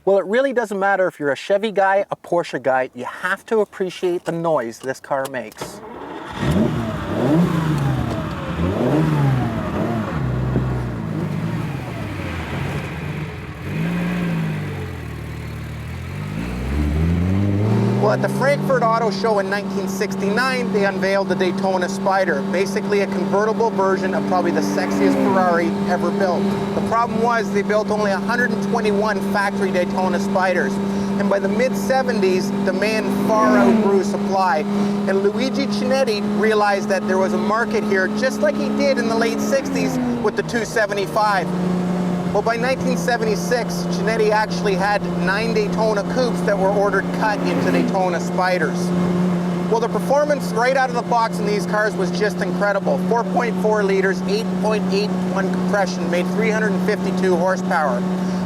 Well, it really doesn't matter if you're a Chevy guy, a Porsche guy, you have to appreciate the noise this car makes. Well, at the Frankfurt Auto Show in 1969, they unveiled the Daytona Spyder, basically a convertible version of probably the sexiest Ferrari ever built. The problem was they built only 121 factory Daytona Spyders, and by the mid-70s, demand far outgrew supply, and Luigi Chinetti realized that there was a market here, just like he did in the late 60s with the 275. Well, by 1976, Chinetti actually had 9 Daytona coupes that were ordered cut into Daytona Spyders. Well, the performance right out of the box in these cars was just incredible. 4.4 liters, 8.81 compression, made 352 horsepower.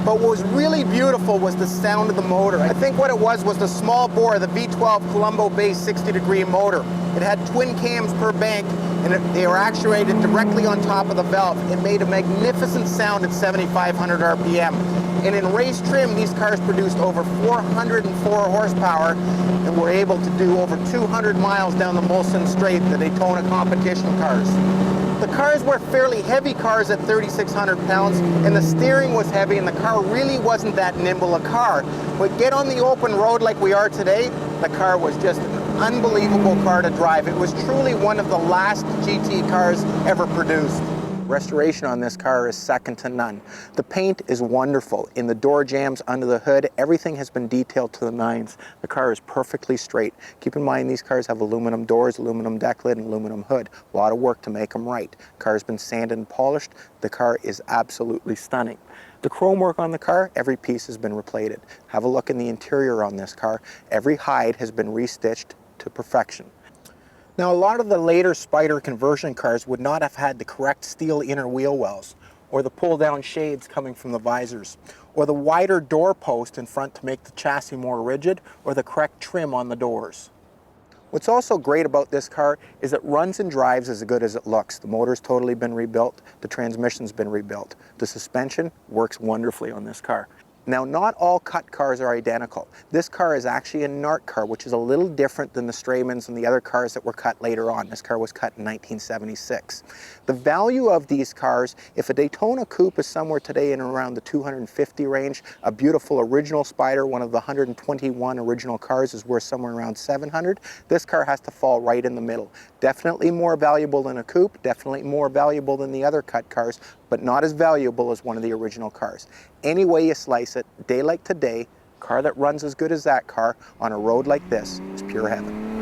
But what was really beautiful was the sound of the motor. I think what it was the small bore, the V12 Colombo-based 60-degree motor. It had twin cams per bank, and they were actuated directly on top of the valve. It made a magnificent sound at 7,500 RPM. And in race trim, these cars produced over 404 horsepower and were able to do over 200 miles down the Mulsanne Straight, the Daytona competition cars. The cars were fairly heavy cars at 3,600 pounds, and the steering was heavy, and the car really wasn't that nimble a car. But get on the open road like we are today, the car was just an unbelievable car to drive. It was truly one of the last GT cars ever produced. Restoration on this car is second to none. The paint is wonderful. In the door jambs, under the hood, everything has been detailed to the nines. The car is perfectly straight. Keep in mind these cars have aluminum doors, aluminum deck lid, and aluminum hood. A lot of work to make them right. The car has been sanded and polished. The car is absolutely stunning. The chrome work on the car, every piece has been replated. Have a look in the interior on this car. Every hide has been restitched to perfection. Now, a lot of the later Spyder conversion cars would not have had the correct steel inner wheel wells, or the pull-down shades coming from the visors, or the wider door post in front to make the chassis more rigid, or the correct trim on the doors. What's also great about this car is it runs and drives as good as it looks. The motor's totally been rebuilt, the transmission's been rebuilt. The suspension works wonderfully on this car. Now, not all cut cars are identical. This car is actually a NART car, which is a little different than the Straymans and the other cars that were cut later on. This car was cut in 1976. The value of these cars, if a Daytona Coupe is somewhere today in around the 250 range, a beautiful original Spyder, one of the 121 original cars, is worth somewhere around 700. This car has to fall right in the middle. Definitely more valuable than a coupe, definitely more valuable than the other cut cars, but not as valuable as one of the original cars. Any way you slice it, day like today, a car that runs as good as that car on a road like this is pure heaven.